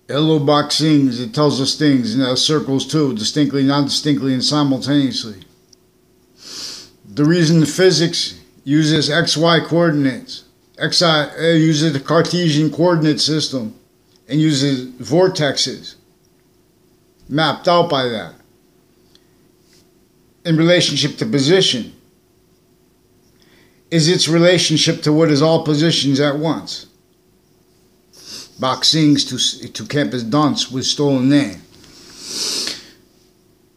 Hello boxings, it tells us things in circles too, distinctly, non-distinctly, and simultaneously. The reason the physics uses XY coordinates, uses the Cartesian coordinate system, and uses vortexes mapped out by that in relationship to position, is its relationship to what is all positions at once. Boxings to campus dunce with stolen name.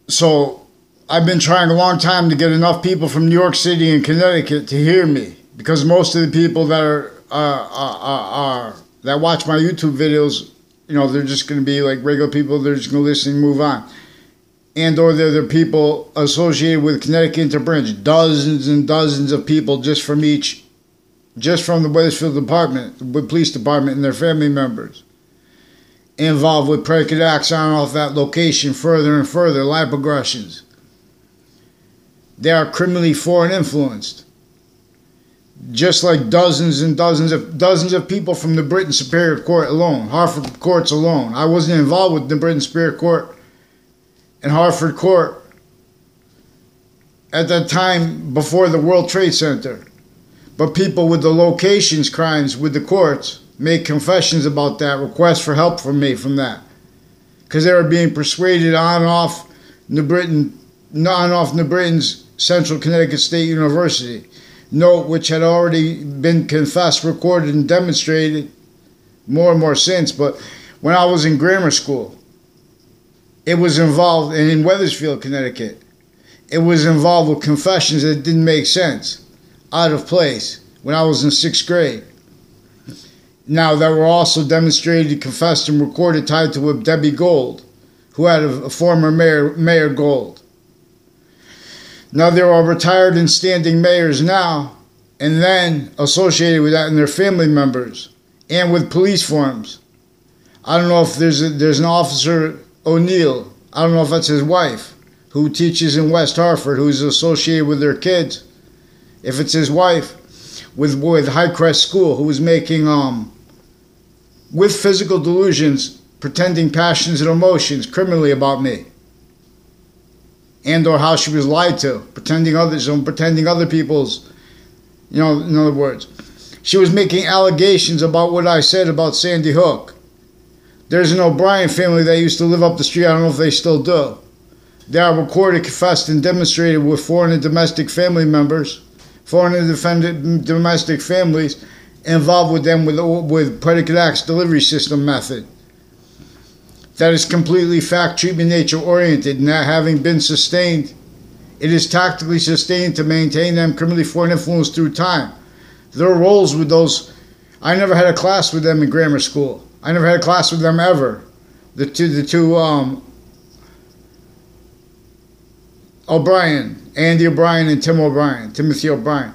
So I've been trying a long time to get enough people from New York City and Connecticut to hear me, because most of the people that are that watch my YouTube videos, they're just going to be like regular people. They're just going to listen and move on. And or they're the people associated with Connecticut Interbranch, dozens and dozens of people just from the Wethersfield Department, with police department and their family members, involved with predicate acts on off that location further and further, life progressions. They are criminally foreign influenced. Just like dozens and dozens of people from the Britain Superior Court alone, Hartford courts alone. I wasn't involved with the Britain Superior Court and Hartford Court at that time before the World Trade Center. But people with the locations crimes with the courts made confessions about that, requests for help from me from that. Because they were being persuaded on and off New Britain's Central Connecticut State University. Note which had already been confessed, recorded, and demonstrated more and more since. But when I was in grammar school, it was involved, and in Wethersfield, Connecticut, it was involved with confessions that didn't make sense, out of place, when I was in 6th grade. Now, that were also demonstrated, confessed, and recorded tied to Debbie Gold, who had a former Mayor Gold. Now, there are retired and standing mayors now, and then associated with that and their family members, and with police forms. I don't know if there's an Officer O'Neill, I don't know if that's his wife, who teaches in West Hartford, who's associated with their kids. If it's his wife, with Highcrest School, who was making, with physical delusions, pretending passions and emotions criminally about me. And or how she was lied to, pretending other people's, in other words. She was making allegations about what I said about Sandy Hook. There's an O'Brien family that used to live up the street. I don't know if they still do. They are recorded, confessed, and demonstrated with foreign and domestic family members, foreign and domestic families involved with them with predicate acts delivery system method. That is completely fact, treatment, nature oriented, and that having been sustained, it is tactically sustained to maintain them criminally foreign influence through time. Their roles with those, I never had a class with them in grammar school. I never had a class with them ever. The two O'Brien, Andy O'Brien and Timothy O'Brien,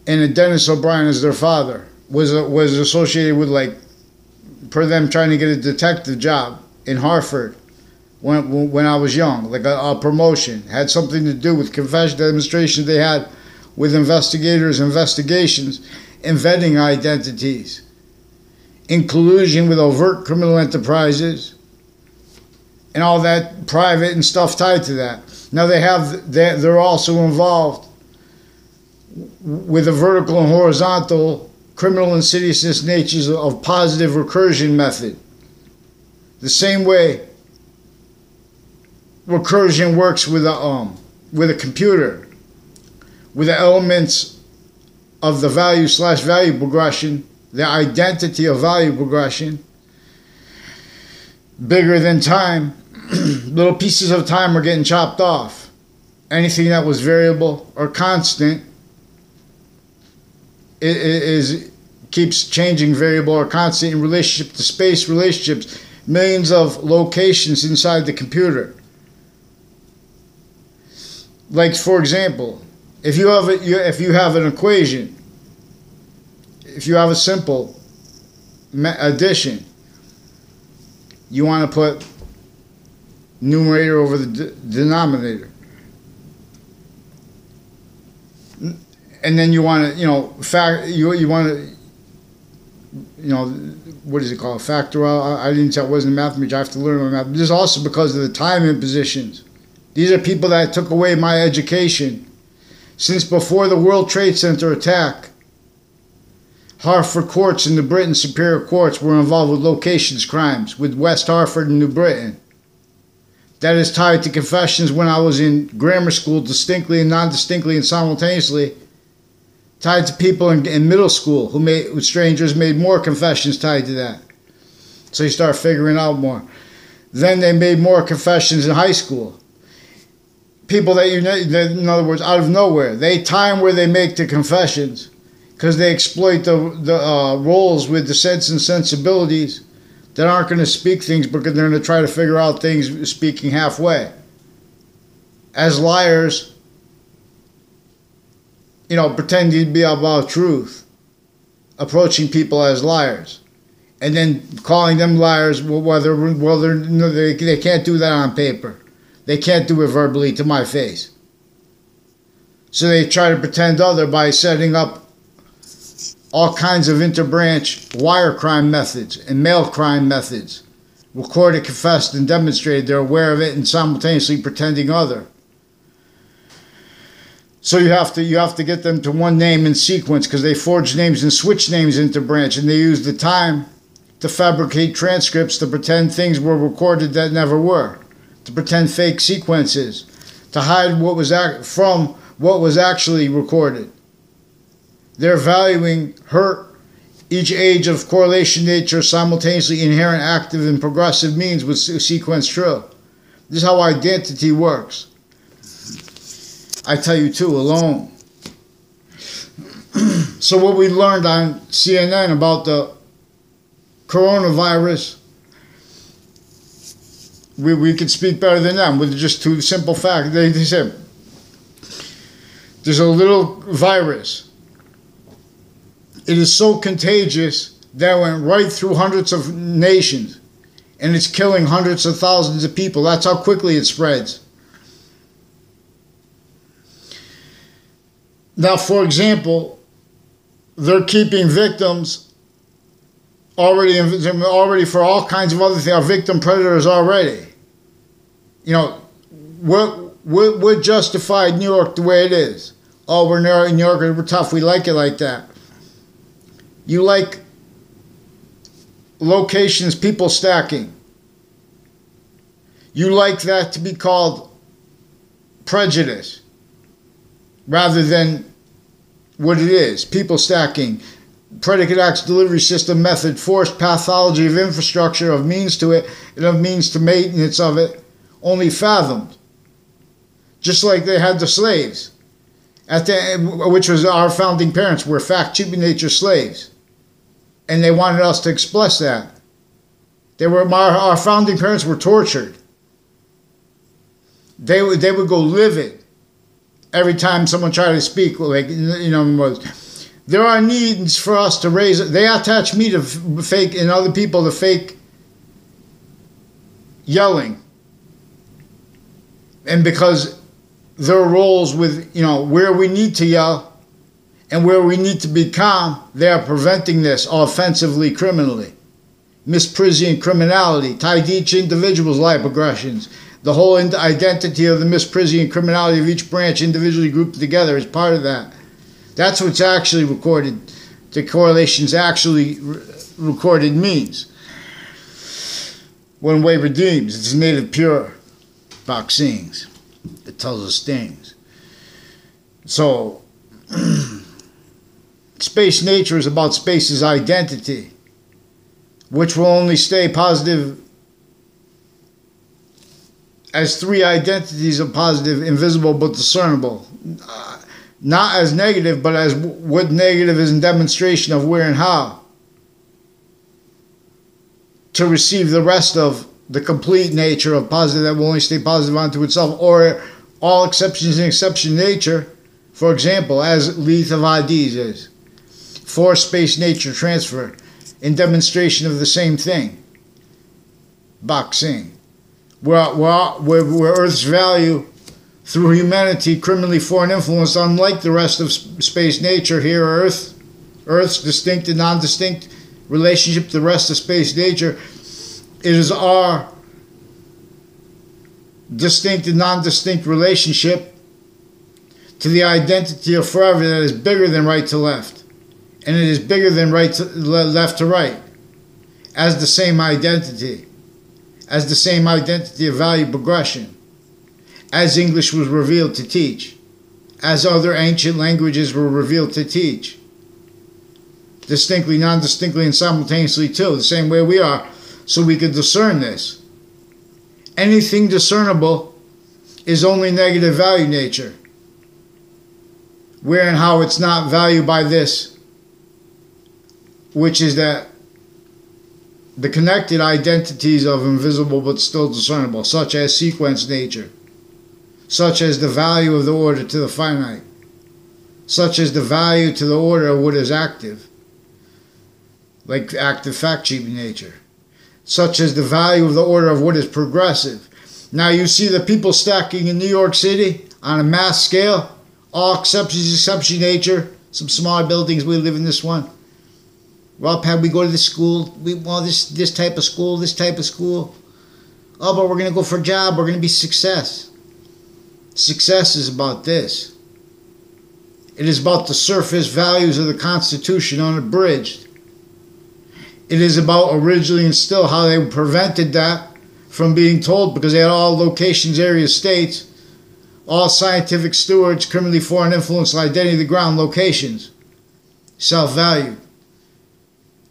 and Dennis O'Brien as their father was associated with, like, per them trying to get a detective job in Hartford when I was young, like a promotion. Had something to do with confession demonstrations they had with investigations, and vetting identities, in collusion with overt criminal enterprises, and all that private and stuff tied to that. Now they're also involved with the vertical and horizontal criminal insidiousness natures of positive recursion method. The same way recursion works with a computer, with the elements of the value/value progression, the identity of value progression, bigger than time. Little pieces of time are getting chopped off. Anything that was variable or constant keeps changing, variable or constant in relationship to space relationships, millions of locations inside the computer. Like, for example, if you have an equation, if you have a simple addition, you want to put numerator over the denominator. And then you want to, you want to what is it called? Factorial. I didn't say I wasn't a math major. I have to learn my math. This is also because of the time impositions. These are people that took away my education. Since before the World Trade Center attack, Hartford courts and the Britain Superior Courts were involved with locations crimes with West Hartford and New Britain. That is tied to confessions when I was in grammar school, distinctly and non-distinctly and simultaneously. Tied to people in middle school with strangers made more confessions tied to that. So you start figuring out more. Then they made more confessions in high school. People that in other words, out of nowhere, they time where they make the confessions because they exploit the roles with the sense and sensibilities that aren't going to speak things, but they're going to try to figure out things speaking halfway. As liars, pretending to be about truth, approaching people as liars, and then calling them liars. They can't do that on paper. They can't do it verbally to my face. So they try to pretend other by setting up all kinds of interbranch wire crime methods and mail crime methods. Recorded, confessed, and demonstrated they're aware of it and simultaneously pretending other. So you have to get them to one name in sequence because they forge names and switch names into branch, and they use the time to fabricate transcripts to pretend things were recorded that never were, to pretend fake sequences, to hide what was from what was actually recorded. They're valuing each age of correlation nature simultaneously inherent active and progressive means with sequence true. This is how identity works. I tell you too, alone. So what we learned on CNN about the coronavirus, we could speak better than them with just two simple facts. They said, there's a little virus. It is so contagious that it went right through hundreds of nations, and it's killing hundreds of thousands of people. That's how quickly it spreads. Now, for example, they're keeping victims already for all kinds of other things. Are victim predators already? What justified New York the way it is? Oh, we're in New York, we're tough, we like it like that. You like locations, people stacking. You like that to be called prejudice rather than what it is. People stacking, predicate acts, delivery system, method, forced pathology of infrastructure, of means to it, and of means to maintenance of it, only fathomed. Just like they had the slaves, which was our founding parents, were fact-cheaping nature slaves. And they wanted us to express that. Our founding parents were tortured. They would go livid every time someone tried to speak. There are needs for us to raise it. They attach me to fake and other people to fake yelling. And because their roles with, where we need to yell and where we need to be calm, they are preventing this offensively, criminally. Misprision criminality, tied to each individual's life aggressions. The whole identity of the misprision criminality of each branch individually grouped together is part of that. That's what's actually recorded. The correlations actually recorded means. One way redeems, it's native pure boxings. It tells us things. So, space nature is about space's identity, which will only stay positive as three identities of positive, invisible but discernible. Not as negative, but as what negative is in demonstration of where and how. To receive the rest of the complete nature of positive that will only stay positive unto itself, or all exceptions in exception nature, for example, as Lethe of Hades is. Force space nature transfer in demonstration of the same thing. Boxing. Where Earth's value through humanity criminally foreign influence, unlike the rest of space nature, here Earth's distinct and non-distinct relationship to the rest of space nature. It is our distinct and non-distinct relationship to the identity of forever that is bigger than right to left. And it is bigger than right to left to right. As the same identity. As the same identity of value progression. As English was revealed to teach. As other ancient languages were revealed to teach. Distinctly, non-distinctly, and simultaneously too. The same way we are. So we could discern this. Anything discernible is only negative value nature. Where and how it's not valued by this, which is that the connected identities of invisible but still discernible, such as sequence nature, such as the value of the order to the finite, such as the value to the order of what is active, like active fact sheet nature, such as the value of the order of what is progressive. Now you see the people stacking in New York City on a mass scale, all exception nature, some smaller buildings, we live in this one. Well, Pat, we go to this school, this type of school, this type of school. Oh, but we're going to go for a job, we're going to be success. Success is about this. It is about the surface values of the Constitution unabridged. It is about originally and still how they prevented that from being told, because they had all locations, areas, states, all scientific stewards, criminally foreign influence, identity of the ground, locations, self-value.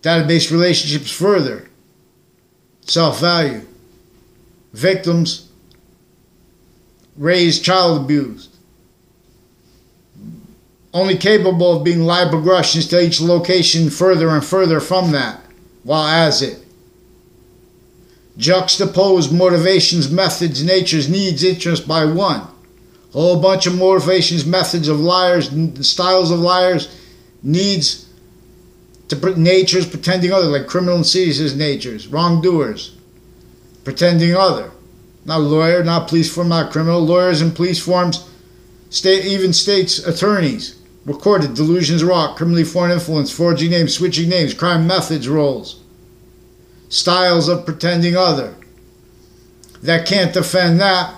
Database relationships further, self-value. Victims, raised, child abused. Only capable of being live progressions to each location further and further from that, while as it. Juxtapose motivations, methods, natures, needs, interests by one. Whole bunch of motivations, methods of liars, styles of liars, needs, natures pretending other, like criminal insidious natures, wrongdoers, pretending other. Not lawyer, not police form, not criminal, lawyers in police forms, even states attorneys, recorded, delusions, wrought, criminally foreign influence, forging names, switching names, crime methods, roles, styles of pretending other, that can't defend that,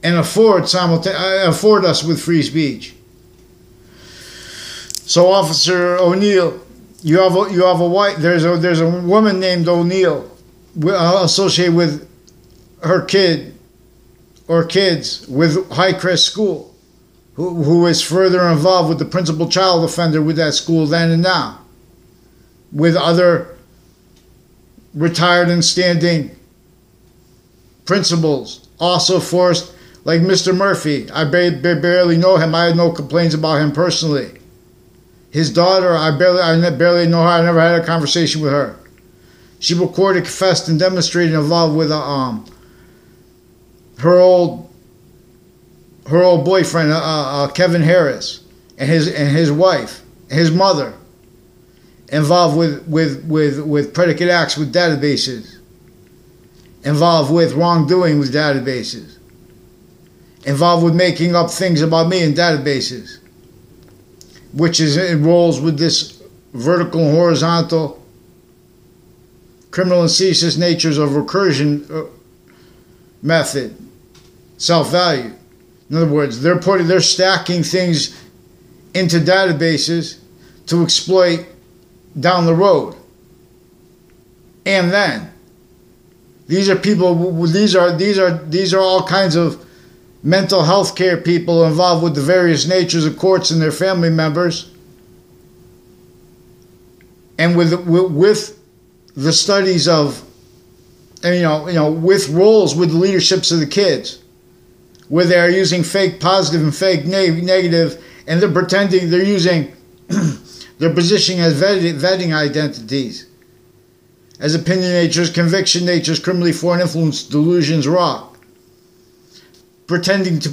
and afford us with free speech. So, Officer O'Neill, you have a white. There's a woman named O'Neill associated with her kid or kids with Highcrest School, who is further involved with the principal child offender with that school then and now, with other retired and standing principals, also forced. Like Mr. Murphy, I barely know him. I had no complaints about him personally. His daughter, I barely know her. I never had a conversation with her. She recorded, confessed, and demonstrated involved with her old boyfriend, Kevin Harris, and his wife, and his mother, involved with predicate acts with databases, involved with wrongdoing with databases, involved with making up things about me in databases, which is rolls with this vertical and horizontal criminal and insidious natures of recursion method, self-value. In other words, they're stacking things into databases to exploit down the road. And then these are people. These are all kinds of mental health care people involved with the various natures of courts and their family members, and with the studies of, and with roles with the leaderships of the kids, where they are using fake positive and fake negative, and they're pretending they're using their positioning as vetting identities, as opinion natures, conviction natures, criminally foreign influence, delusions, wrought. Pretending to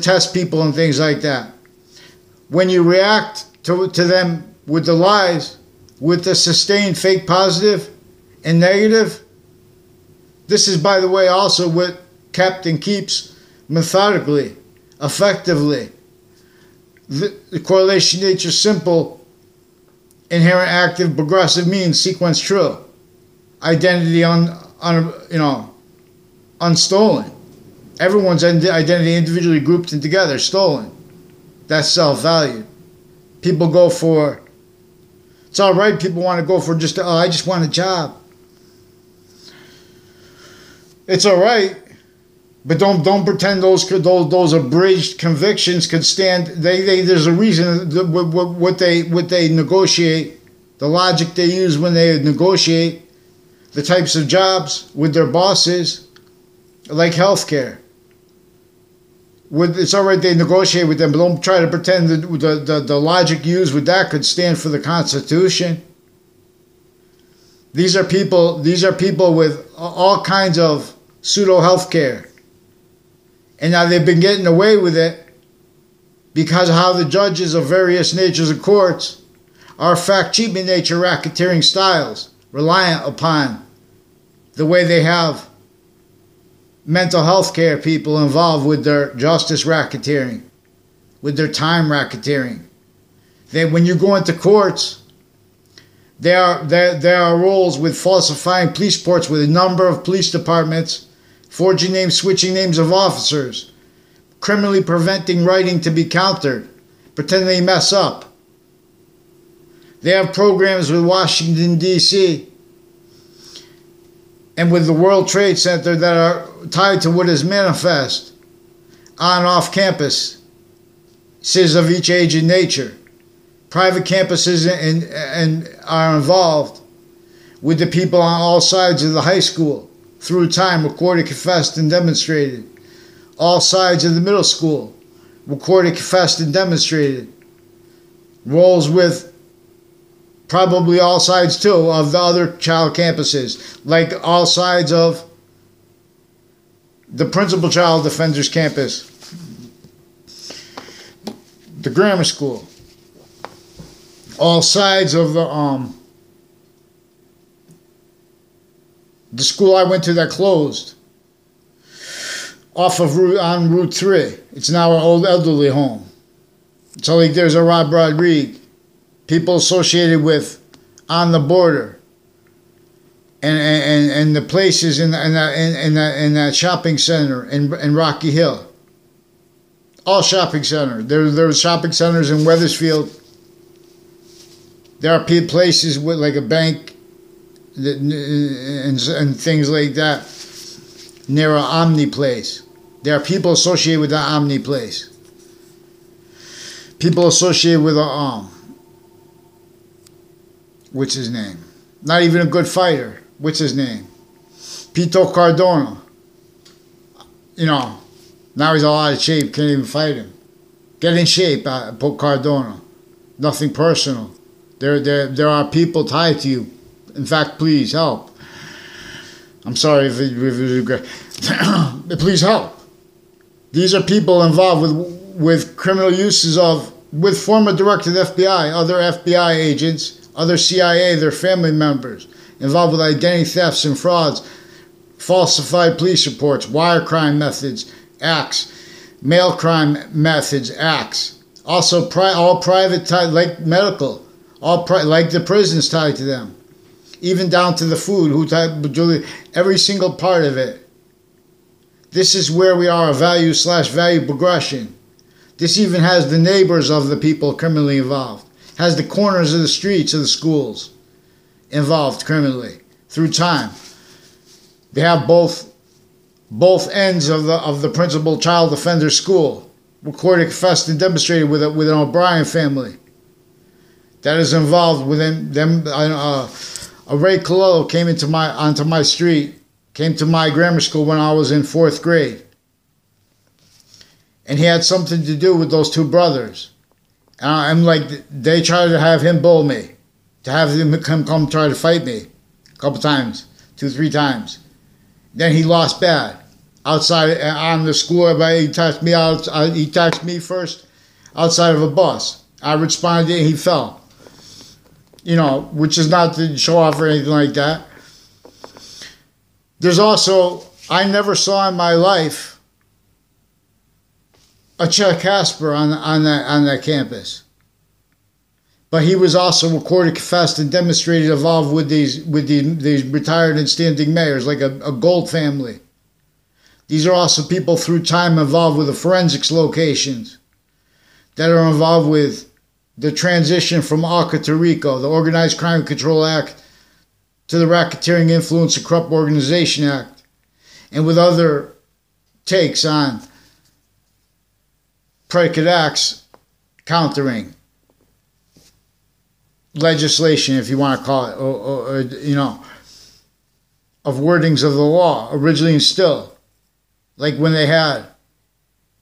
test people and things like that. When you react to them with the lies, with the sustained fake positive and negative, this is, by the way, also what kept and keeps methodically, effectively, the correlation nature simple inherent, active, progressive means, sequence true. Identity unstolen. Everyone's identity individually grouped and together, stolen. That's self-value. People go for, it's all right, people want to go for just, I just want a job. It's all right, but don't pretend those abridged convictions could stand. There's a reason what they negotiate, the logic they use when they negotiate the types of jobs with their bosses, like healthcare. It's all right they negotiate with them, but don't try to pretend that the logic used with that could stand for the Constitution. These are people with all kinds of pseudo healthcare, and now they've been getting away with it because of how the judges of various natures of courts are fact cheap in nature racketeering styles, reliant upon the way they have mental health care people involved with their justice racketeering, with their time racketeering. When you go into courts, there are roles with falsifying police reports with a number of police departments, forging names, switching names of officers, criminally preventing writing to be countered, pretending they mess up. They have programs with Washington, D.C., and with the World Trade Center that are tied to what is manifest on and off campus, citizens of each age and nature. Private campuses and are involved with the people on all sides of the high school through time, recorded, confessed, and demonstrated. All sides of the middle school, recorded, confessed, and demonstrated. Roles with probably all sides, too, of the other child campuses, like all sides of the principal child defender's campus, the grammar school, all sides of the school I went to that closed, on Route 3. It's now an old elderly home. So like there's a Rob Rodriguez. People associated with On the Border, and the places in that shopping center in Rocky Hill. All shopping center. There's shopping centers in Wethersfield. There are places with like a bank and things like that near an Omni place. There are people associated with that Omni place. People associated with a what's his name? Not even a good fighter. What's his name? Pito Cardona. You know, now he's all out of shape. Can't even fight him. Get in shape, Cardona. Nothing personal. There are people tied to you. In fact, please help. I'm sorry if it was great. Please help. These are people involved with criminal uses with former director of the FBI, other FBI agents, other CIA, their family members, involved with identity thefts and frauds, falsified police reports, wire crime methods, acts, mail crime methods, acts. Also, all private tied, like medical, like the prisons tied to them, even down to the food, every single part of it. This is where we are, a value/value progression. This even has the neighbors of the people criminally involved. Has the corners of the streets of the schools involved criminally through time. They have both ends of the principal child offender school recorded, confessed, and demonstrated with an O'Brien family that is involved within them. Ray Colello came onto my street, came to my grammar school when I was in 4th grade, and he had something to do with those two brothers. I'm like, they tried to have him bull me, to have him come try to fight me a couple times, 2-3 times. Then he lost bad outside on the school. He taxed me out. He taxed me first outside of a bus. I responded, and he fell. You know, which is not to show off or anything like that. There's also, I never saw in my life a Chuck Casper on that campus. But he was also recorded, confessed, and demonstrated involved with these retired and standing mayors, like a Gold family. These are also people through time involved with the forensics locations that are involved with the transition from ACA to RICO, the Organized Crime Control Act, to the Racketeering, Influence, and Corrupt Organization Act, and with other takes on predicate acts countering legislation, if you want to call it, or of wordings of the law originally instilled, like when they had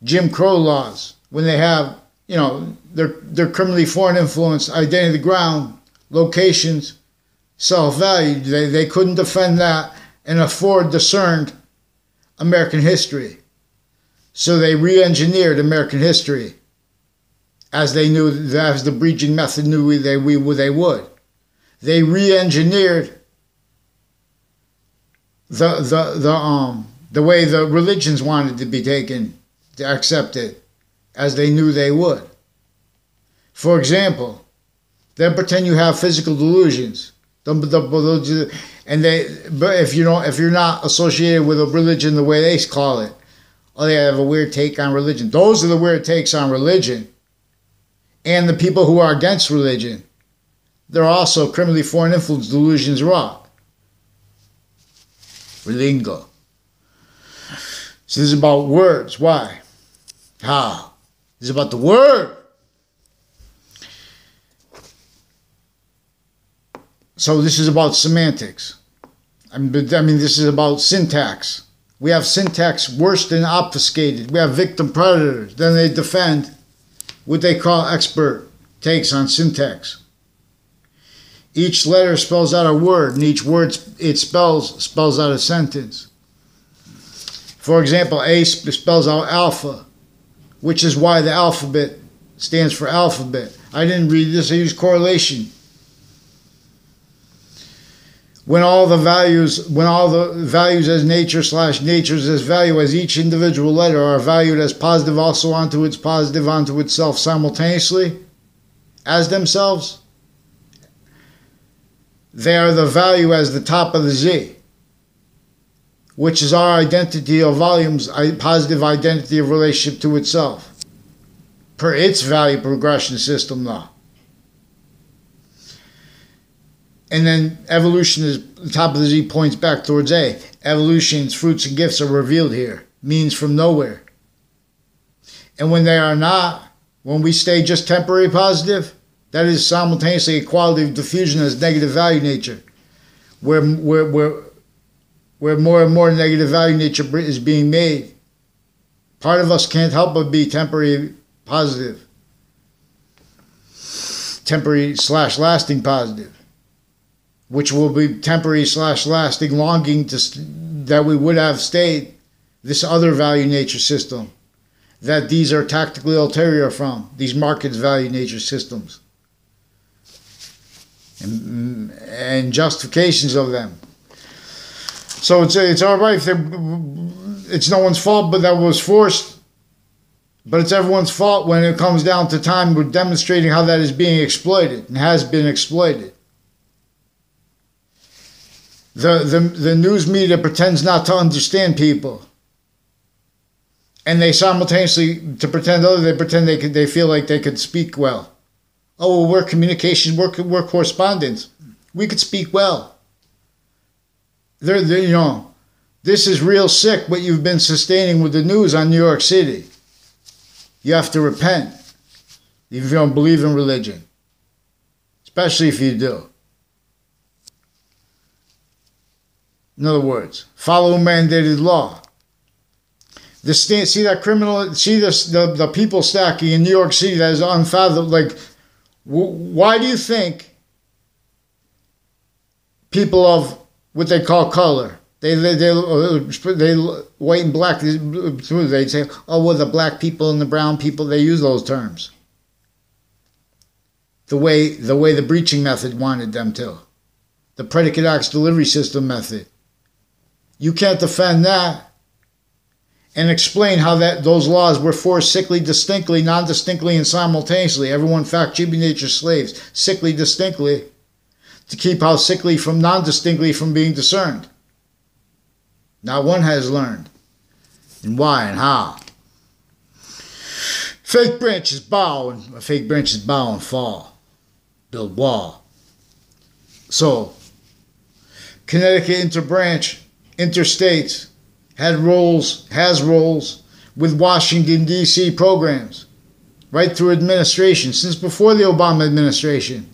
Jim Crow laws, when they have, their criminally foreign influence, identity of the ground, locations, self-value. They couldn't defend that and afford discerned American history. So they re-engineered American history, as they knew, as the breaching method knew they would. They re-engineered the way the religions wanted to be taken, accepted, as they knew they would. For example, they pretend you have physical delusions, and but if you're not associated with a religion the way they call it, or they have a weird take on religion. Those are the weird takes on religion. And the people who are against religion, they're also criminally foreign influence delusions wrought. Relingo. So this is about words. Why? How? This is about the word. So this is about semantics. I mean, this is about syntax. We have syntax worse than obfuscated. We have victim predators. Then they defend what they call expert takes on syntax. Each letter spells out a word, and each word it spells out a sentence. For example, A spells out alpha, which is why the alphabet stands for alphabet. I didn't read this, I used correlation. When all the values as nature/natures as value as each individual letter are valued as positive onto itself simultaneously as themselves, they are the value as the top of the Z, which is our identity of volumes, positive identity of relationship to itself, per its value progression system law. And then evolution is the top of the Z points back towards A. Evolution's fruits and gifts are revealed here. Means from nowhere. And when they are not, when we stay just temporary positive, that is simultaneously a quality of diffusion as negative value nature. Where more and more negative value nature is being made. Part of us can't help but be temporary positive. Temporary/lasting positive. Which will be temporary/lasting longing that we would have stayed this other value nature system, that these are tactically ulterior from, these markets value nature systems, and justifications of them. So it's all right if it's no one's fault, but that was forced. But it's everyone's fault when it comes down to time. We're demonstrating how that is being exploited and has been exploited. The news media pretends not to understand people, and they simultaneously they feel like they could speak well. Oh, well, we're communications, we're correspondents. We could speak well. This is real sick what you've been sustaining with the news on New York City. You have to repent if you don't believe in religion, especially if you do. In other words, follow mandated law. See that criminal? See the people stacking in New York City that is unfathomable. Like, why do you think people of what they call color, they white and black, they say, oh well, the black people and the brown people, they use those terms. The way the breaching method wanted them to, the predicate acts delivery system method. You can't defend that and explain how those laws were forced sickly, distinctly, non-distinctly, and simultaneously. Everyone, fact, chibi nature slaves, sickly, distinctly, to keep how sickly from non-distinctly from being discerned. Not one has learned. And why and how. Fake branches bow and fall. Build wall. So, Connecticut interbranch, interstates, has roles with Washington, D.C. programs, right through administration, since before the Obama administration.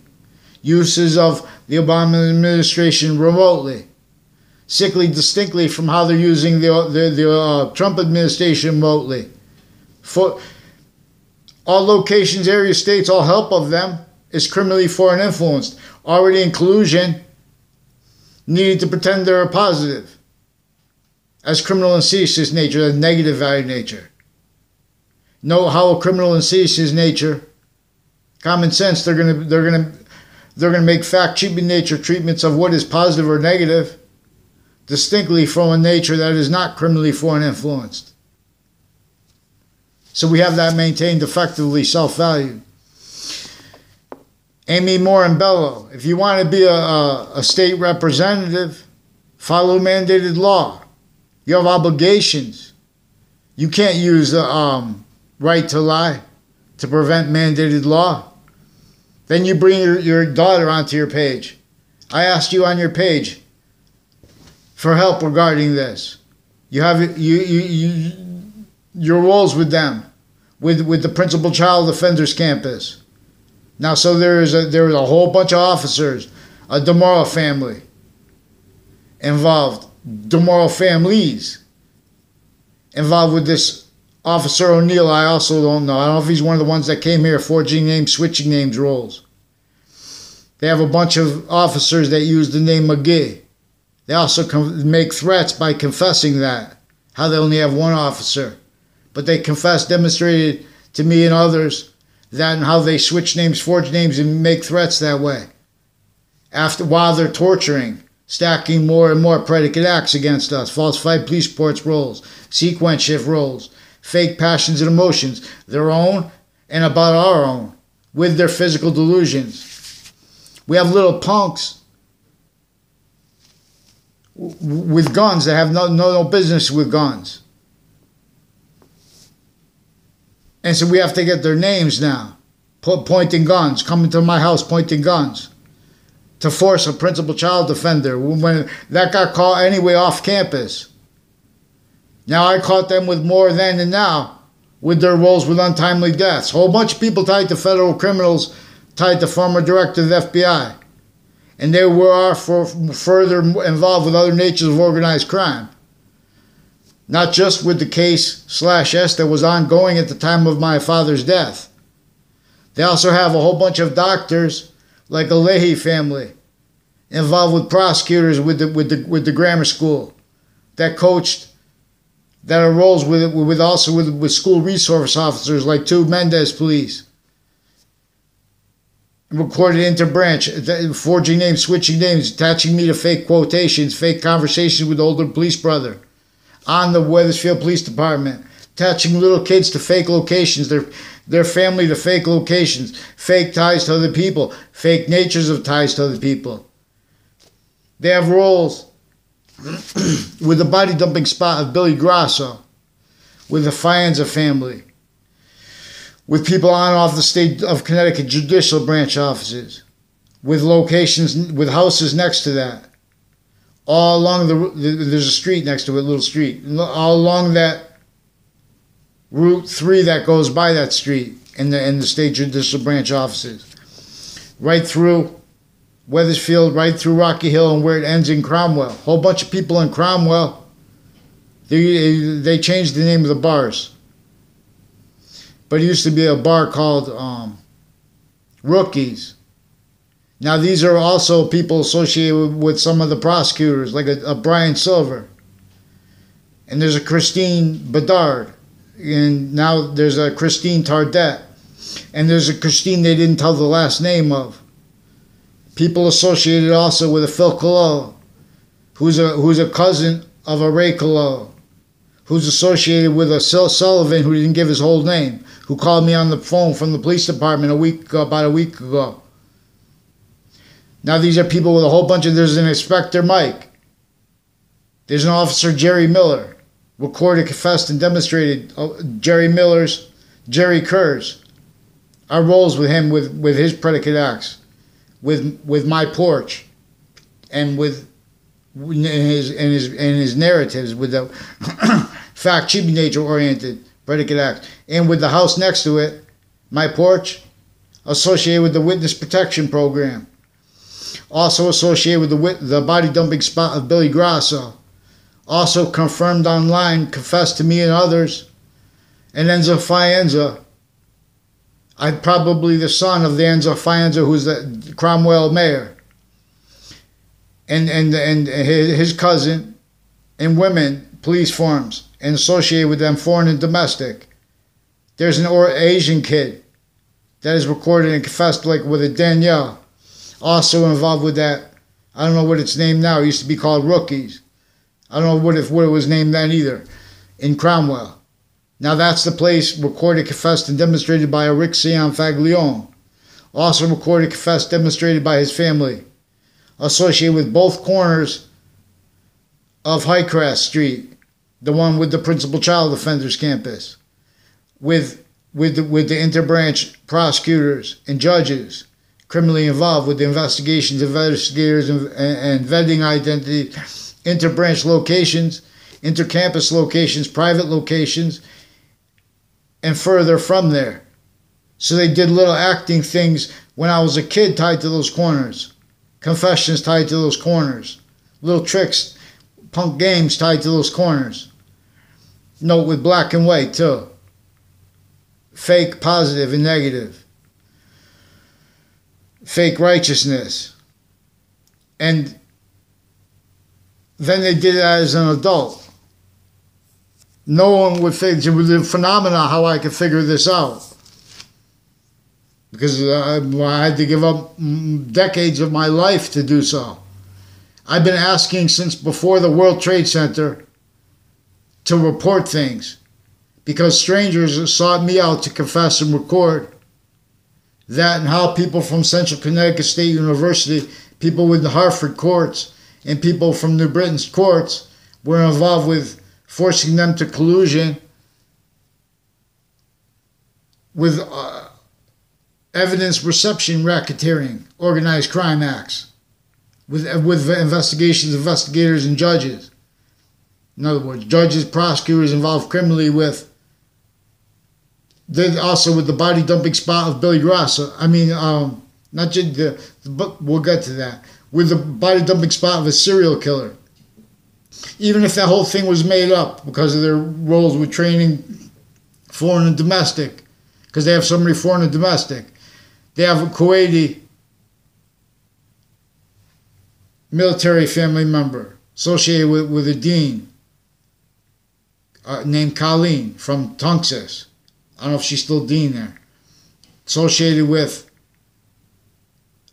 Uses of the Obama administration remotely, sickly distinctly from how they're using the Trump administration remotely. For all locations, areas, states, all help of them is criminally foreign influenced. Already in collusion, needing to pretend they're a positive. As criminal and seditious nature, as negative value nature. Know how a criminal and seditious nature, common sense, they're gonna make fact chibi nature treatments of what is positive or negative, distinctly from a nature that is not criminally foreign influenced. So we have that maintained effectively self-valued. Amy Moore and Bello, if you want to be a state representative, follow mandated law. You have obligations. You can't use the right to lie to prevent mandated law. Then you bring your daughter onto your page. I asked you on your page for help regarding this. You have your roles with them, with the principal child offenders campus. Now, so there was a whole bunch of officers, a DeMorrow family involved, DeMorrow families involved with this Officer O'Neill. I also don't know. I don't know if he's one of the ones that came here forging names, switching names roles. They have a bunch of officers that use the name McGee. They also make threats by confessing that, how they only have one officer. But they confess, demonstrated to me and others, that and how they switch names, forge names, and make threats that way. While they're torturing, stacking more and more predicate acts against us, falsified police reports roles, sequence shift roles, fake passions and emotions, their own and about our own, with their physical delusions. We have little punks with guns that have no business with guns. And so we have to get their names now, pointing guns, coming to my house pointing guns, to force a principal child defender when that got caught anyway off campus. Now I caught them with more then and now with their roles with untimely deaths. A whole bunch of people tied to federal criminals, tied to former director of the FBI. And they were further involved with other natures of organized crime. Not just with the case /S that was ongoing at the time of my father's death. They also have a whole bunch of doctors, like a Lethe family, involved with prosecutors with the grammar school, that coached, that are roles with school resource officers like 2 Mendez police. Recorded interbranch, forging names, switching names, attaching me to fake quotations, fake conversations with older police brother. On the Wethersfield Police Department, attaching little kids to fake locations, their family to fake locations, fake ties to other people, fake natures of ties to other people. They have roles with the body dumping spot of Billy Grasso, with the Fianza family, with people on and off the state of Connecticut judicial branch offices, with locations, with houses next to that. All along there's a street next to it, little street. All along that Route 3 that goes by that street in the state judicial branch offices. Right through Wethersfield, right through Rocky Hill, and where it ends in Cromwell. A whole bunch of people in Cromwell, they changed the name of the bars. But it used to be a bar called Rookies. Now, these are also people associated with some of the prosecutors, like a Brian Silver. And there's a Christine Bedard. And now there's a Christine Tardet. And there's a Christine they didn't tell the last name of. People associated also with a Phil Collo, who's a cousin of a Ray Collo, who's associated with a Sullivan who didn't give his whole name, who called me on the phone from the police department about a week ago. Now these are people with a whole bunch of, there's an Inspector Mike. There's an Officer Jerry Miller, recorded, confessed, and demonstrated. Jerry Kerrs. Our roles with him, with his predicate acts, with my porch, and with in his narratives, with the fact sheet nature oriented predicate acts, and with the house next to it, my porch, associated with the witness protection program, also associated with the body dumping spot of Billy Grasso, also confirmed online, confessed to me and others, and Enzo Faenza. I'm probably the son of the Enzo Faenza, who's the Cromwell mayor, and his cousin, and women, police forms, and associated with them, foreign and domestic. There's an Asian kid that is recorded and confessed, like with a Danielle, also involved with that. I don't know what it's named now. It used to be called Rookies. I don't know what it was named then either, in Cromwell. Now that's the place recorded, confessed, and demonstrated by Arixion Faglione. Also recorded, confessed, demonstrated by his family. Associated with both corners of Highcrest Street, the one with the principal child offenders campus. With the interbranch prosecutors and judges criminally involved with the investigations, investigators, and vetting identity, interbranch locations, intercampus locations, private locations, and further from there. So they did little acting things when I was a kid tied to those corners. Confessions tied to those corners. Little tricks, punk games tied to those corners. Note with black and white too. Fake positive and negative. Fake righteousness. And then they did it as an adult. No one would figure, with the phenomena, how I could figure this out. Because I had to give up decades of my life to do so. I've been asking since before the World Trade Center to report things. Because strangers sought me out to confess and record that, and how people from Central Connecticut State University, people with the Hartford courts, and people from New Britain's courts were involved with forcing them to collusion with evidence reception racketeering, organized crime acts, with investigations, investigators, and judges. In other words, judges, prosecutors involved criminally with, also with the body dumping spot of Billy Grasso. I mean, not just but we'll get to that. With the body dumping spot of a serial killer. Even if that whole thing was made up because of their roles with training foreign and domestic, because they have somebody foreign and domestic. They have a Kuwaiti military family member associated with a dean named Colleen from Tunxis. I don't know if she's still dean there. Associated with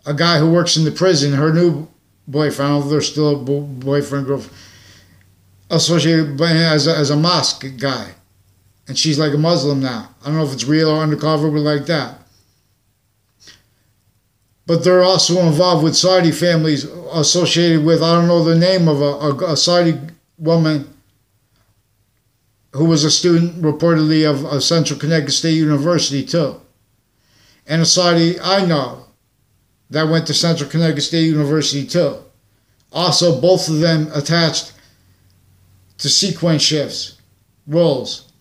a guy who works in the prison, her new boyfriend, I don't know if they're still a boyfriend, girlfriend, associated as a mosque guy. And she's like a Muslim now. I don't know if it's real or undercover, but like that. But they're also involved with Saudi families associated with, I don't know the name of a Saudi woman who was a student reportedly of Central Connecticut State University too. And a Saudi I know that went to Central Connecticut State University too. Also, both of them attached to sequence shifts, roles,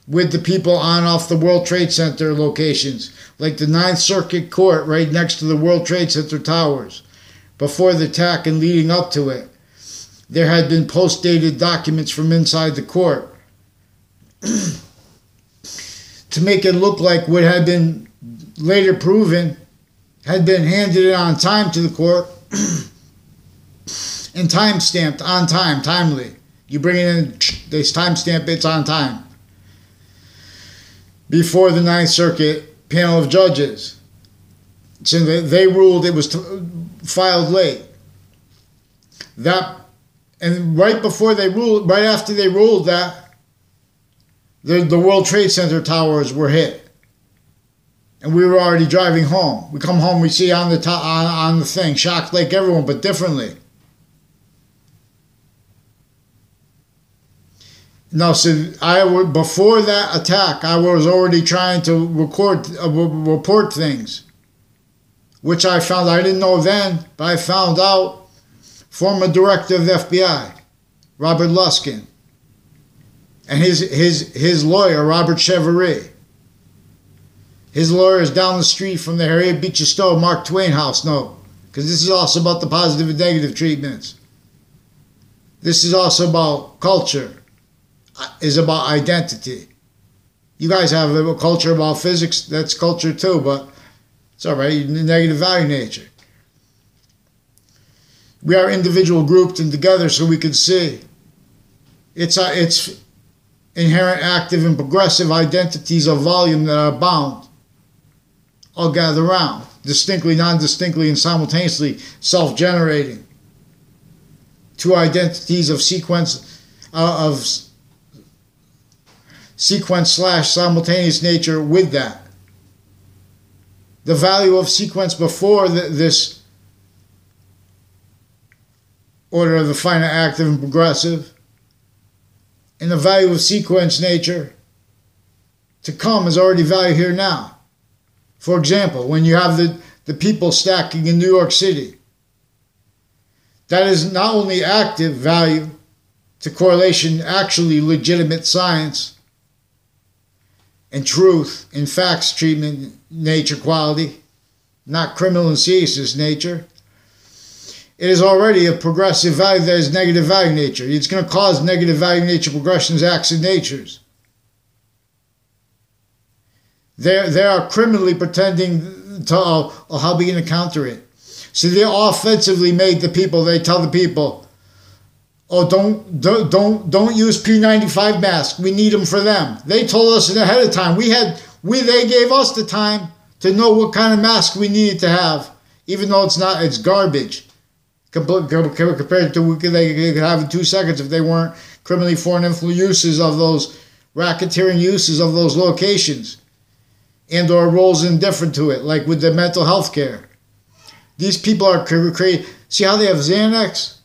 with the people on off the World Trade Center locations, like the 9th Circuit Court right next to the World Trade Center towers. Before the attack and leading up to it, there had been post-dated documents from inside the court to make it look like what had been later proven had been handed in on time to the court and time-stamped on time, timely. You bring it in, they time-stamp it's on time. Before the 9th Circuit panel of judges. So they ruled it was filed late. And right before they ruled, right after they ruled that, The World Trade Center towers were hit, and we were already driving home. We come home, we see on the thing, shocked like everyone, but differently. No, so before that attack, I was already trying to report things, which I found, I didn't know then, but I found out, former director of the FBI, Robert Luskin, and his lawyer, Robert Chevrolet. His lawyer is down the street from the Harriet Beecher Stowe Mark Twain house, no, because this is also about the positive and negative treatments. This is also about culture. Is about identity. You guys have a culture about physics, that's culture too, but it's all right, negative value nature. We are individual grouped and together so we can see. It's inherent active and progressive identities of volume that are bound, all gather around, distinctly, non-distinctly, and simultaneously self-generating. Two identities of sequence/simultaneous nature with that. The value of sequence before this order of the finite, active, and progressive, and the value of sequence nature to come is already value here now. For example, when you have the people stacking in New York City, that is not only active value to correlation, actually legitimate science, and truth, in facts, treatment, nature, quality, not criminal insidiousness nature. It is already a progressive value that is negative value nature. It's going to cause negative value nature progressions, acts, and natures. They are criminally pretending to, how are we going to counter it? So they offensively made the people, they tell the people, oh, don't use P95 masks. We need them for them. They told us ahead of time. They gave us the time to know what kind of mask we needed to have, even though it's garbage compared to what they could have in 2 seconds if they weren't criminally foreign influence uses of those racketeering uses of those locations, and or roles indifferent to it, like with the mental health care. These people are creating. See how they have Xanax?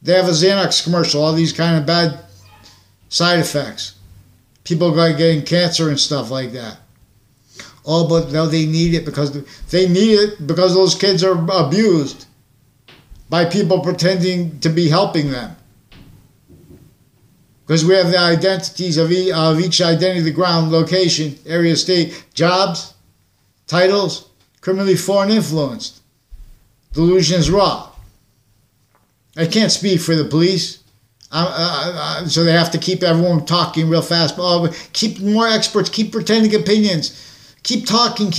They have a Xanax commercial, all these kind of bad side effects. People are getting cancer and stuff like that. Oh, but no, they need it because those kids are abused by people pretending to be helping them. Because we have the identities of each identity, the ground, location, area, state, jobs, titles, criminally foreign influenced, delusions, wrought. I can't speak for the police, so they have to keep everyone talking real fast. Oh, keep more experts, keep pretending opinions, keep talking,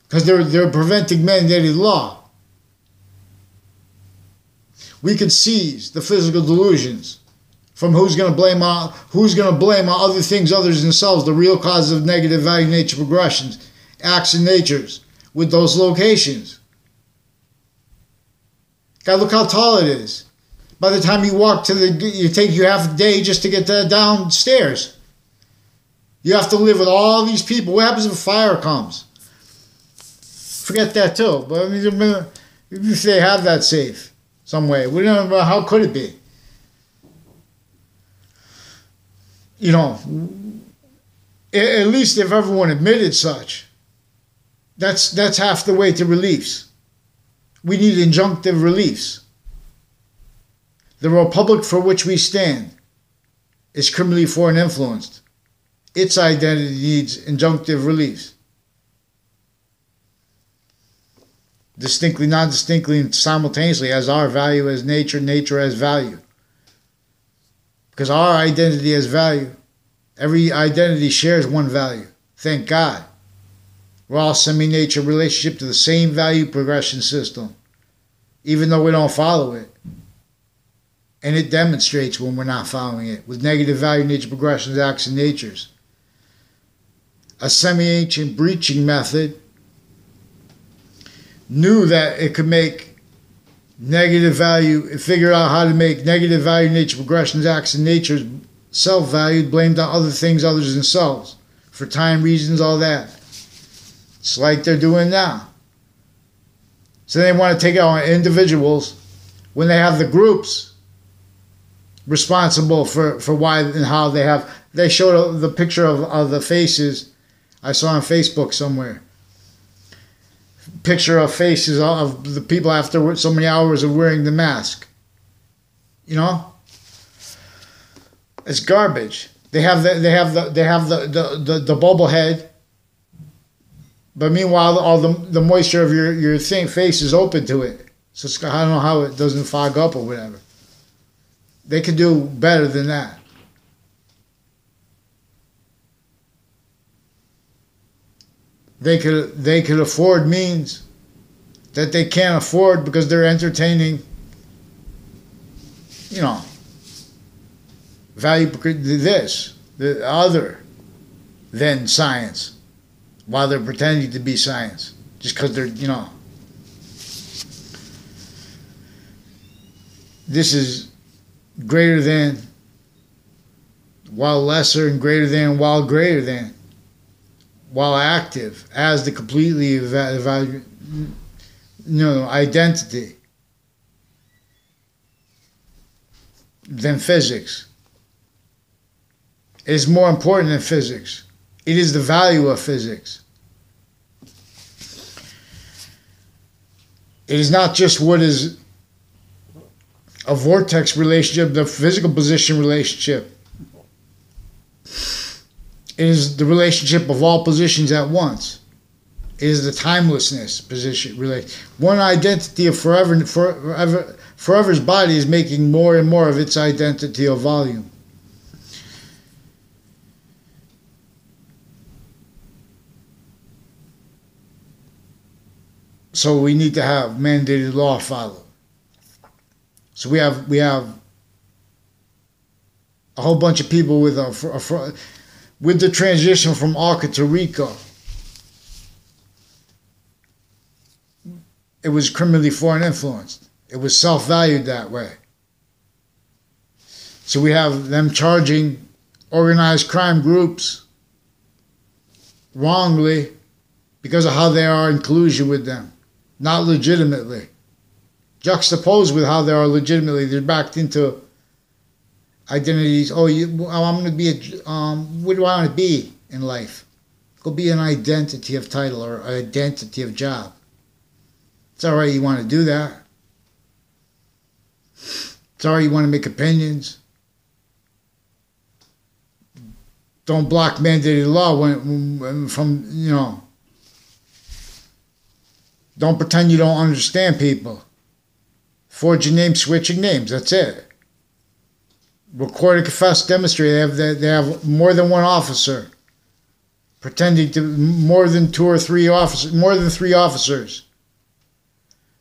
because they're preventing mandated law. We could seize the physical delusions from who's going to blame on other things other than themselves, the real causes of negative value nature progressions, acts and natures with those locations. God, look how tall it is. By the time you walk you take you half a day just to get downstairs. You have to live with all these people. What happens if a fire comes? Forget that too. But I mean, if they have that safe some way, we don't know how could it be. You know, at least if everyone admitted such, that's half the way to reliefs. We need injunctive reliefs. The republic for which we stand is criminally foreign influenced. Its identity needs injunctive reliefs. Distinctly, non-distinctly, and simultaneously as our value as nature, nature as value. Because our identity has value. Every identity shares one value. Thank God. We're all semi-nature relationship to the same value progression system, even though we don't follow it. And it demonstrates when we're not following it, with negative value nature progressions, acts, and natures. A semi-ancient breaching method knew that it could make negative value, figure out how to make negative value nature progressions, acts, and natures self-valued, blamed on other things other than themselves. For time reasons, all that. It's like they're doing now. So they want to take it on individuals when they have the groups responsible for why and how they have. They showed the picture of the faces I saw on Facebook somewhere. Picture of faces of the people after so many hours of wearing the mask. You know, it's garbage. They have the bubble head, but meanwhile all the moisture of your face is open to it. So I don't know how it doesn't fog up or whatever. They could do better than that. They could afford means that they can't afford because they're entertaining, you know, value this, the other than science, while they're pretending to be science, just because they're, you know. This is greater than, while lesser, and greater than, while greater than, while active, as the completely identity than physics. It is more important than physics. It is the value of physics. It is not just what is a vortex relationship, the physical position relationship. It is the relationship of all positions at once. It is the timelessness position. One identity of forever's body is making more and more of its identity of volume. So we need to have mandated law followed. So we have a whole bunch of people with the transition from Alca to Rico. It was criminally foreign influenced. It was self-valued that way. So we have them charging organized crime groups wrongly because of how they are in collusion with them, not legitimately. Juxtaposed with how they are legitimately, they're backed into identities. I'm going to be what do I want to be in life? Go be an identity of title or identity of job. It's all right, you want to do that. It's all right, you want to make opinions. Don't block mandated law from, you know. Don't pretend you don't understand people. Forge your name, switching names, that's it. Record, confess, demonstrate. They have more than one officer. Pretending to more than three officers.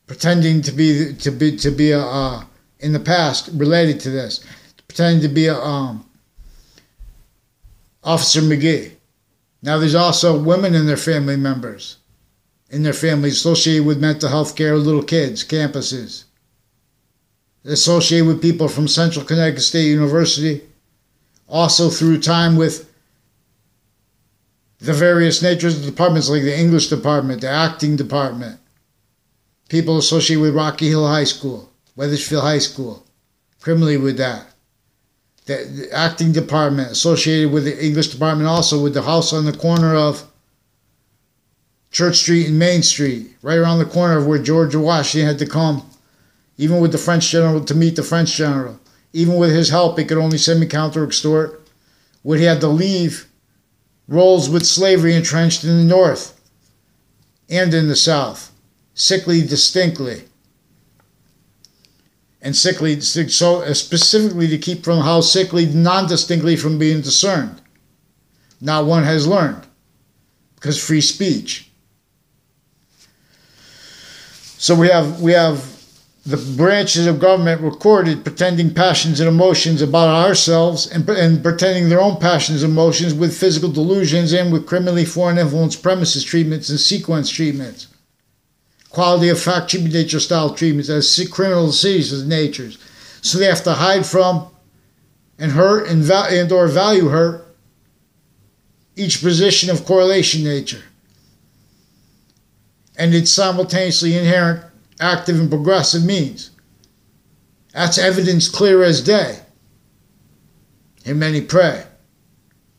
Pretending to be in the past related to this. Pretending to be Officer McGee. Now there's also women in their family members. In their families associated with mental health care, little kids, campuses. Associated with people from Central Connecticut State University. Also through time with the various natures of departments like the English department, the acting department. People associated with Rocky Hill High School, Weathersfield High School. Criminally with that. The acting department associated with the English department, also with the house on the corner of Church Street and Main Street, right around the corner of where George Washington had to come, even with the French general, to meet the French general. Even with his help, he could only semi-counter-extort. When he had to leave roles with slavery entrenched in the North and in the South, sickly distinctly. And sickly, so specifically to keep from how sickly, non-distinctly from being discerned. Not one has learned, because free speech. So we have the branches of government recorded pretending passions and emotions about ourselves and pretending their own passions and emotions with physical delusions and with criminally foreign influence premises treatments and sequence treatments. Quality of fact treatment, nature style treatments as criminal diseases, natures. So they have to hide from and hurt and or value hurt each position of correlation nature and its simultaneously inherent active and progressive means. That's evidence clear as day. And many pray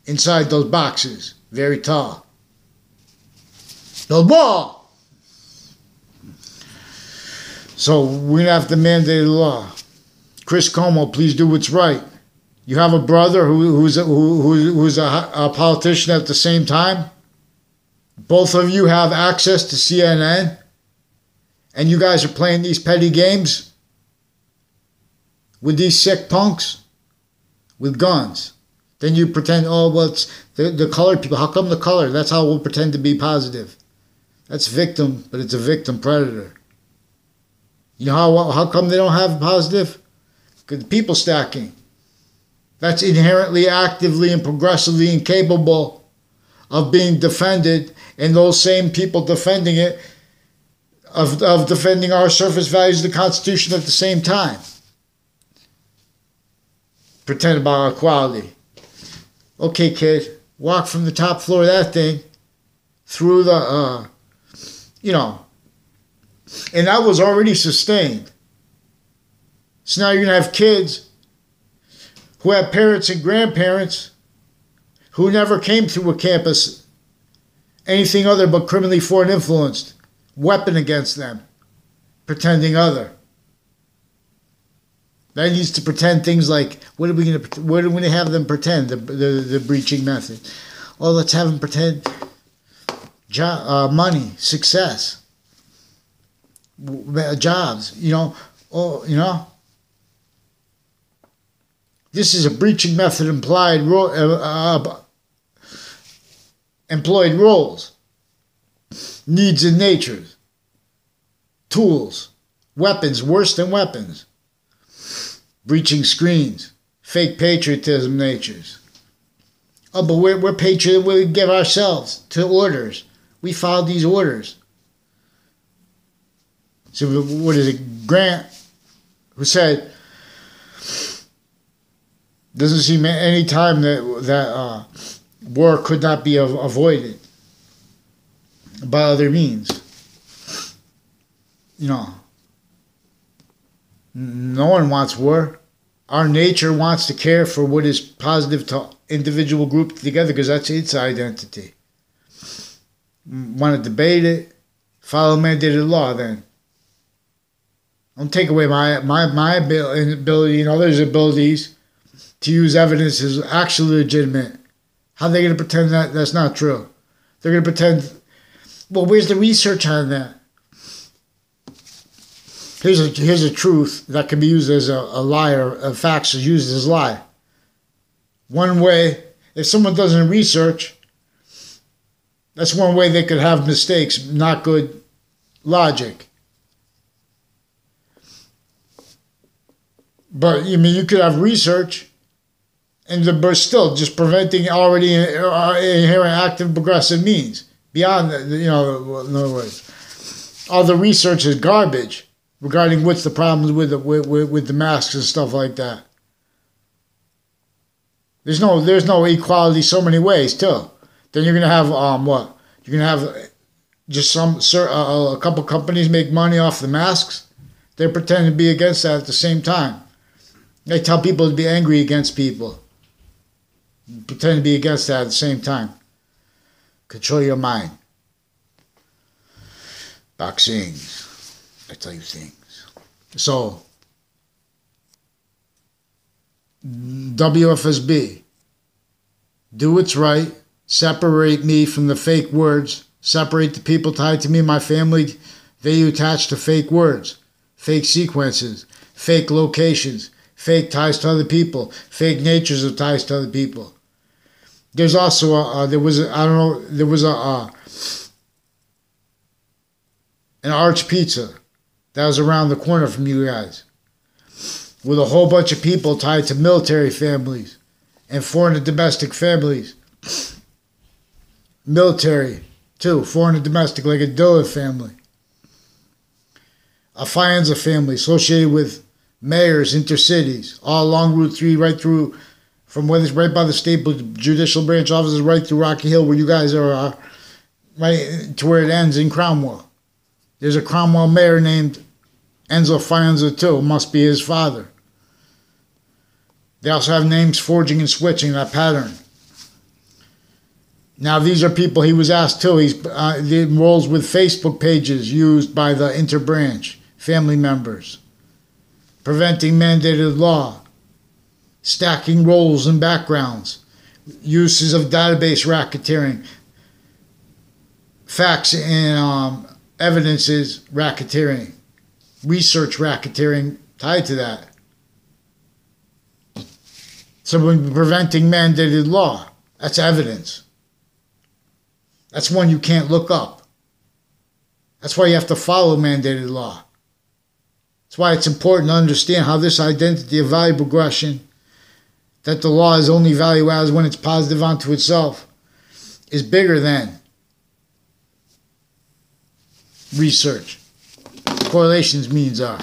inside those boxes, very tall. The law. So we're going to have to mandate the law. Chris Como, please do what's right. You have a brother who's a politician at the same time. Both of you have access to CNN. And you guys are playing these petty games with these sick punks with guns. Then you pretend, oh, well, it's the colored people. How come the color? That's how we'll pretend to be positive. That's victim, but it's a victim predator. You know how come they don't have positive? Because people stacking. That's inherently, actively, and progressively incapable of being defended, and those same people defending it, of defending our surface values of the Constitution at the same time. Pretend about equality. Okay, kid, walk from the top floor of that thing through the, and that was already sustained. So now you're going to have kids who have parents and grandparents who never came through a campus anything other but criminally foreign influenced, weapon against them, pretending other. That needs to pretend things like, what are we going to have them pretend, the breaching method? Oh, let's have them pretend money, success, jobs, This is a breaching method employed roles, needs and natures, tools, weapons, worse than weapons, breaching screens, fake patriotism natures. Oh, but we're patriot, we give ourselves to orders. We follow these orders. So what is it? Grant, who said, doesn't seem any time that war could not be avoided by other means. No one wants war. Our nature wants to care for what is positive to individual group together because that's its identity. Want to debate it? Follow mandated law then. Don't take away my ability and others' abilities to use evidence is actually legitimate. How are they going to pretend that that's not true? They're going to pretend, well, where's the research on that? Here's a truth that can be used as a lie, or a fact is used as a lie. One way, if someone doesn't research, that's one way they could have mistakes, not good logic. But, you could have research, but still just preventing already inherent active progressive means. Beyond, in other words, all the research is garbage regarding what's the problems with the masks and stuff like that. There's no equality so many ways, too. Then you're going to have, what? You're going to have just a couple companies make money off the masks. They're pretending to be against that at the same time. They tell people to be angry against people. Pretend to be against that at the same time. Control your mind. Boxing. I tell you things. So, WFSB. Do what's right. Separate me from the fake words. Separate the people tied to me, my family. They attach to fake words. Fake sequences. Fake locations. Fake ties to other people. Fake natures of ties to other people. There's also an Arch Pizza that was around the corner from you guys, with a whole bunch of people tied to military families and foreign and domestic families. Military, too, foreign and domestic, like a Dillon family. A Fianza family associated with mayors, intercities, all along Route 3, right through, from where it's right by the state judicial branch offices, right through Rocky Hill, where you guys are, right to where it ends in Cromwell. There's a Cromwell mayor named Enzo Fianza too. Must be his father. They also have names forging and switching, that pattern. Now, these are people he was asked too. He rolls with Facebook pages used by the interbranch, family members, preventing mandated law, stacking roles and backgrounds, uses of database racketeering, facts and evidences racketeering, research racketeering tied to that. So when preventing mandated law, that's evidence. That's one you can't look up. That's why you have to follow mandated law. That's why it's important to understand how this identity of value progression, that the law is only value as when it's positive unto itself, is bigger than research. Correlations means are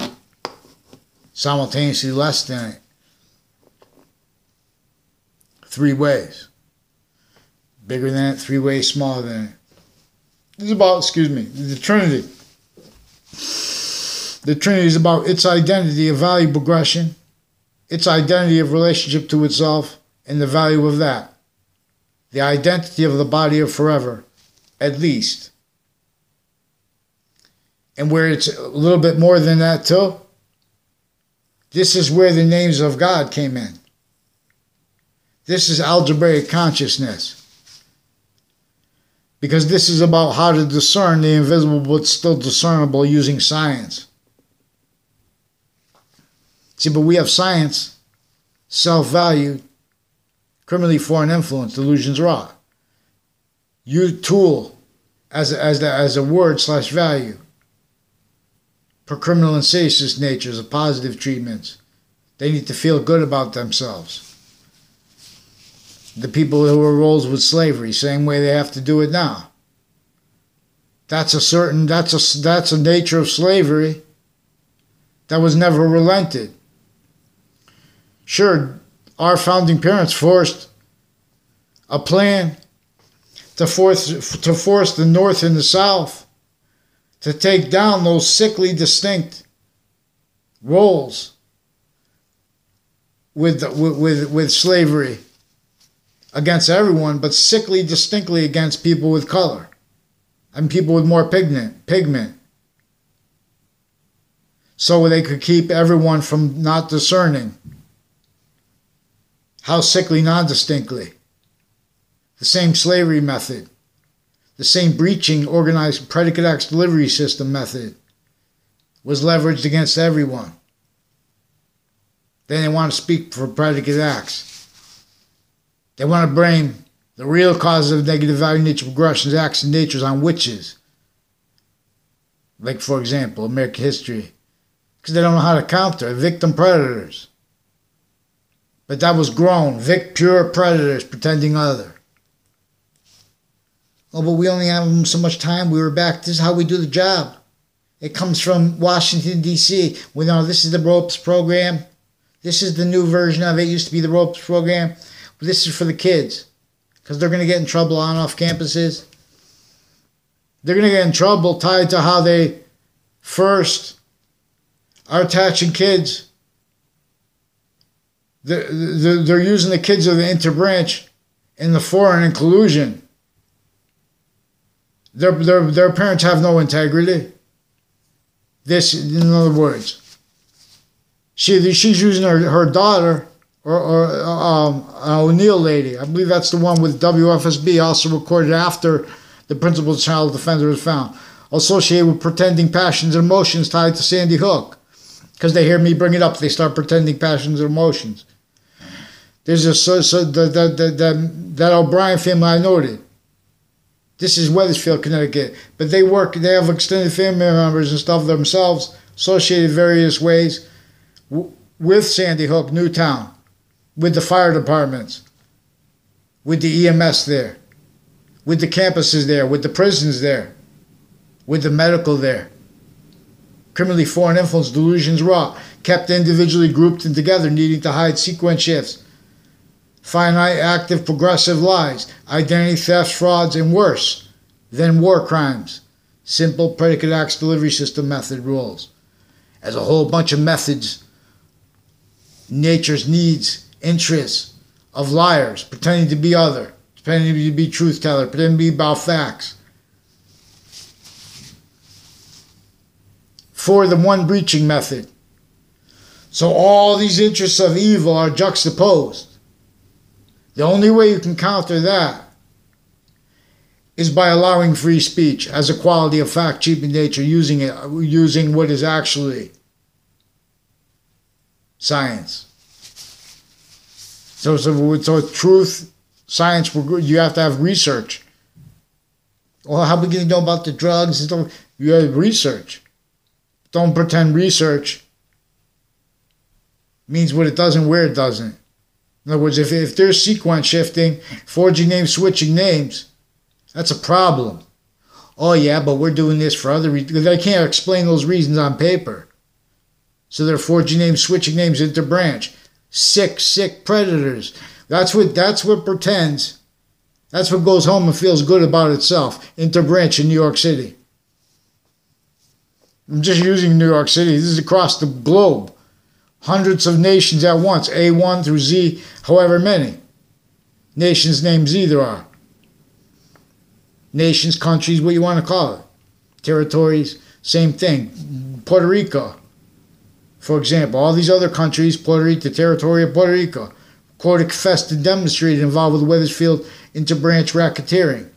simultaneously less than it. 3 ways. Bigger than it, 3 ways smaller than it. This is about, the Trinity. The Trinity is about its identity of value progression, its identity of relationship to itself, and the value of that. The identity of the body of forever, at least. And where it's a little bit more than that too, this is where the names of God came in. This is algebraic consciousness. Because this is about how to discern the invisible but still discernible using science. See, but we have science, self-value, criminally foreign influence, delusions, wrought. Use tool as a word / value. For criminal insidious natures of positive treatments. They need to feel good about themselves. The people who were roles with slavery, same way they have to do it now. That's a nature of slavery that was never relented. Sure, our founding parents forced a plan to force the North and the South to take down those sickly distinct roles with slavery against everyone, but sickly distinctly against people with color and people with more pigment. So they could keep everyone from not discerning. How sickly non-distinctly. The same slavery method. The same breaching organized predicate acts delivery system method was leveraged against everyone. Then they want to speak for predicate acts. They want to blame the real causes of negative value nature progressions, acts, and natures on witches. Like, for example, American history. Because they don't know how to counter victim predators. But that was grown. Pure predators pretending other. Oh, but we only have so much time. We were back. This is how we do the job. It comes from Washington, D.C. We know this is the ropes program. This is the new version of it. It used to be the ropes program. But this is for the kids. Because they're going to get in trouble on off campuses. They're going to get in trouble tied to how they first are attaching kids. They're using the kids of the interbranch in the foreign and collusion. Their parents have no integrity. This, in other words, she's using her daughter or O'Neill lady. I believe that's the one with WFSB, also recorded after the principal child defender was found, associated with pretending passions and emotions tied to Sandy Hook. Because they hear me bring it up, they start pretending passions and emotions. There's that O'Brien family I noted. This is Wethersfield, Connecticut. But they have extended family members and stuff themselves, associated various ways with Sandy Hook, Newtown, with the fire departments, with the EMS there, with the campuses there, with the prisons there, with the medical there. criminally foreign influence, delusions, wrought, kept individually grouped and together, needing to hide sequence shifts, finite, active, progressive lies, identity thefts, frauds, and worse than war crimes, simple predicate acts, delivery system, method, rules. As a whole bunch of methods, nature's needs, interests of liars, pretending to be other, pretending to be truth teller, pretending to be about facts. For the one breaching method. So all these interests of evil are juxtaposed. The only way you can counter that is by allowing free speech as a quality of fact, cheap in nature, using what is actually science. So truth, science, you have to have research. Well, how are we going to know about the drugs? You have research. Don't pretend research means what it doesn't where it doesn't. In other words, if there's sequence shifting, forging names, switching names, that's a problem. Oh yeah, but we're doing this for other reasons. They can't explain those reasons on paper. So they're forging names, switching names, interbranch. Sick predators. That's what pretends. That's what goes home and feels good about itself. Interbranch in New York City. I'm just using New York City. This is across the globe. Hundreds of nations at once. A1 through Z, however many. Nations named Z there are. Nations, countries, what you want to call it. Territories, same thing. Puerto Rico, for example. All these other countries, Puerto Rico, the territory of Puerto Rico. Court confessed and demonstrated involved with Wethersfield interbranch racketeering.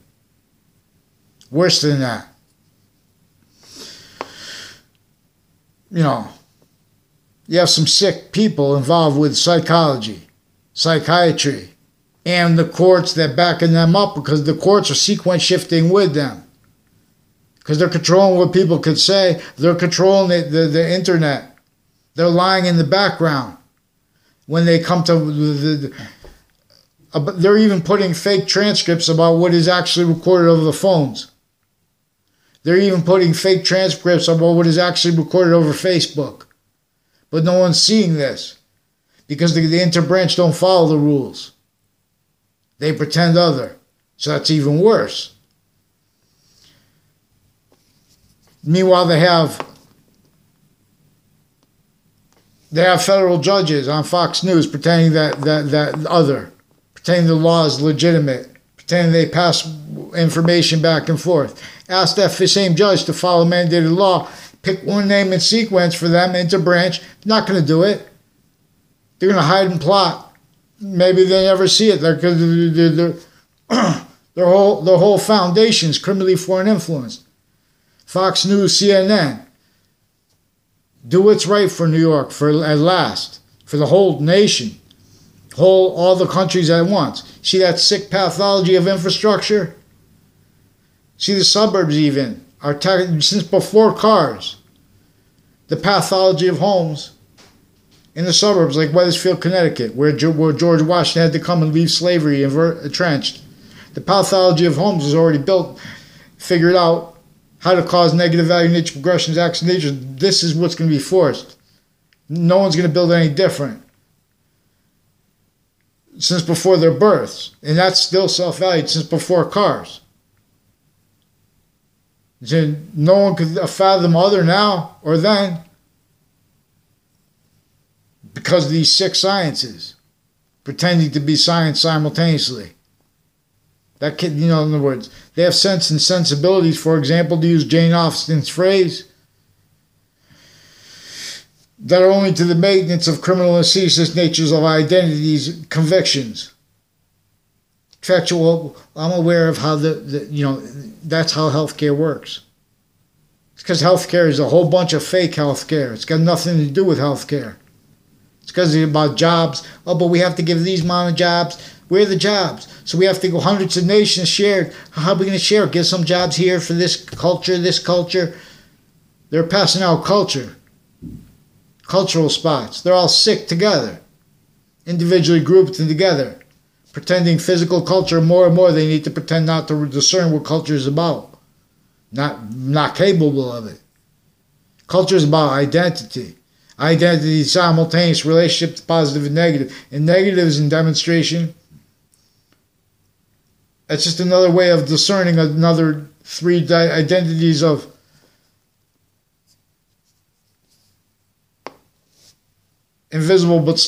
Worse than that. You know, you have some sick people involved with psychology, psychiatry, and the courts that backing them up because the courts are sequence shifting with them. Because they're controlling what people could say. They're controlling the internet. They're lying in the background. When they come to they're even putting fake transcripts about what is actually recorded over the phones. They're even putting fake transcripts about what is actually recorded over Facebook. But no one's seeing this because the interbranch don't follow the rules. They pretend other. So that's even worse. Meanwhile, they have federal judges on Fox News pretending that other, pretending the law is legitimate, pretending they pass information back and forth. Ask that same judge to follow mandated law, pick one name and sequence for them, interbranch. Not going to do it. They're going to hide and plot. Maybe they never see it. Their whole foundation's criminally foreign influenced. Fox News, CNN. Do what's right for New York, at last, for the whole nation, all the countries at once. See that sick pathology of infrastructure? See the suburbs even are since before cars. The pathology of homes in the suburbs, like Wethersfield, Connecticut, where George Washington had to come and leave slavery entrenched. The pathology of homes was already built, figured out how to cause negative value nature progressions, acts of nature. This is what's going to be forced. No one's going to build any different since before their births. And that's still self-valued since before cars. So no one could fathom other now or then because of these sick sciences pretending to be science simultaneously. That kid, in other words, they have sense and sensibilities, for example, to use Jane Austen's phrase, that are only to the maintenance of criminal and ceaseless natures of identities, convictions. Factual, I'm aware of how that's how healthcare works. It's because healthcare is a whole bunch of fake healthcare. It's got nothing to do with healthcare. It's because it's about jobs. Oh, but we have to give these amount of jobs. Where are the jobs? So we have to go hundreds of nations shared. How are we going to share? Give some jobs here for this culture, this culture. They're passing out culture. Cultural spots. They're all sick together. Individually grouped and together. Pretending physical culture more and more. They need to pretend not to discern what culture is about. Not capable of it. Culture is about identity. Identity, simultaneous relationship to positive and negative. And negative is in demonstration. That's just another way of discerning another three identities of invisible but